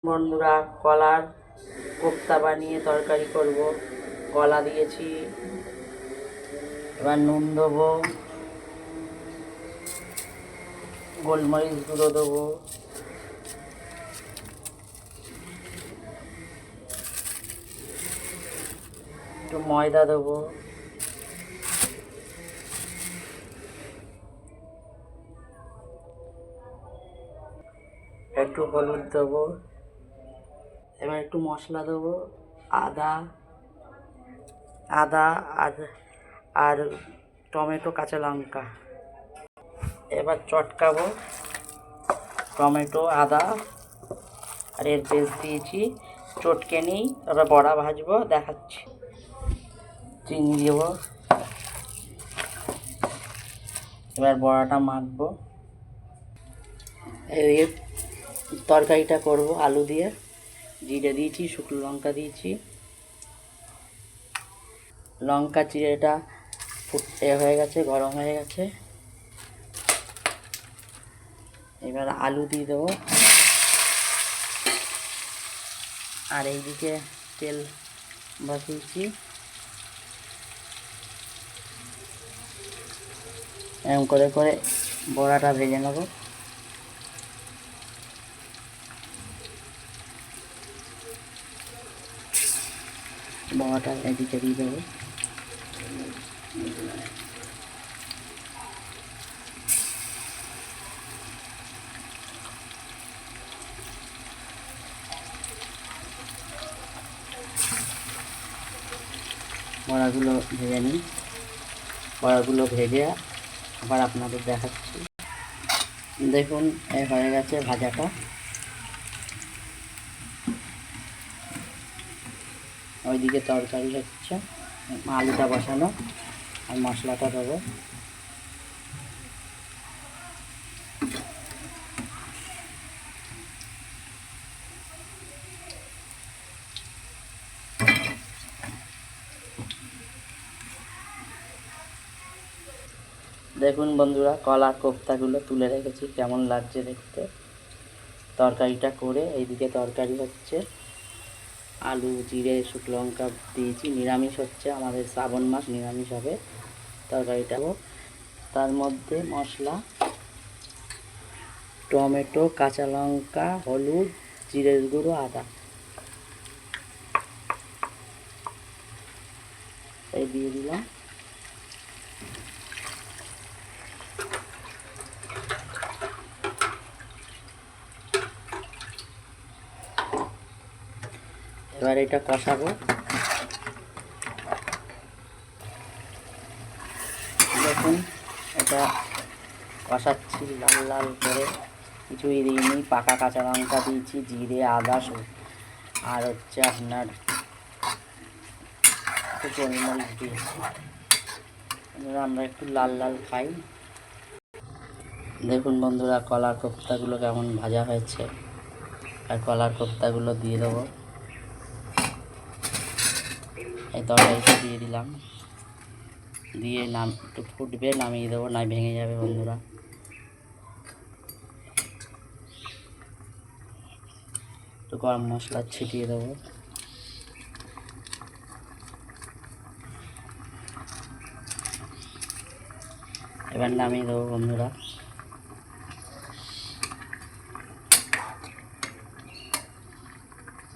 বন্ধুরা, কলার কোপ্তা বানিয়ে তরকারি করব। কলা দিয়েছি, এবার নুন দেবো, গোলমরিচ গুঁড়ো দেবো, একটু ময়দা দেবো, একটু হলুদ দেবো, এবার একটু মশলা দেবো, আদা আদা আর আর টমেটো, কাঁচা লঙ্কা। এবার চটকাবো টমেটো, আদা আর এর পেস্ট দিয়েছি, চটকে নিই, তারপর বড়া ভাজবো, দেখাচ্ছি। চিনি দেবো, এবার বড়াটা মাখবো। এই তরকারিটা করব আলু দিয়ে। জিরে দিয়েছি, শুকনো লঙ্কা দিয়েছি, লঙ্কা চিড়েটা হয়ে গেছে, গরম হয়ে গেছে। এবার আলু দিয়ে দেবো, আর এইদিকে তেল বসিয়েছি। এরকম করে করে বড়াটা ভেজে নেব। বড়াটা এদিকে দিয়ে দেবো। বড়াগুলো ভেজে নিই, বড়াগুলো ভেজে আবার আপনাদের দেখাচ্ছি। দেখুন, এই হয়ে গেছে ভাজাটা। ওইদিকে তরকারি হচ্ছে, আলুটা বসানো আর মশলাটা দেবো। দেখুন বন্ধুরা, কলার কোপ্তাগুলো তুলে রেখেছি, কেমন লাগছে দেখতে। তরকারিটা করে এইদিকে তরকারি হচ্ছে, আলু, জিরে, শুকনো লঙ্কা দিয়েছি। নিরামিষ হচ্ছে, আমাদের শ্রাবণ মাস, নিরামিষ হবে তরকারিটা। তার মধ্যে মশলা, টমেটো, কাঁচা লঙ্কা, হলুদ, জিরের গুঁড়ো, আদা এই দিয়ে দিলাম। এবার এটা কষাবো। দেখুন, এটা কষাচ্ছি লাল লাল করে, কিছুই দিইনি। পাকা কাঁচা লঙ্কা দিয়েছি, জিরে, আদা আর হচ্ছে আপনার একটু গোলমরিচ দিয়েছি। আমরা একটু লাল লাল খাই। দেখুন বন্ধুরা, কলার কোপ্তাগুলো কেমন ভাজা হয়েছে, আর কলার কোপ্তাগুলো দিয়ে দেবো। এই তরকারিটা দিয়ে দিলাম, দিয়ে একটু ফুটবে, নামিয়ে দেবো, না ভেঙে যাবে বন্ধুরা। একটু গরম মশলা ছিটিয়ে দেবো। এবার নামিয়ে দেবো বন্ধুরা।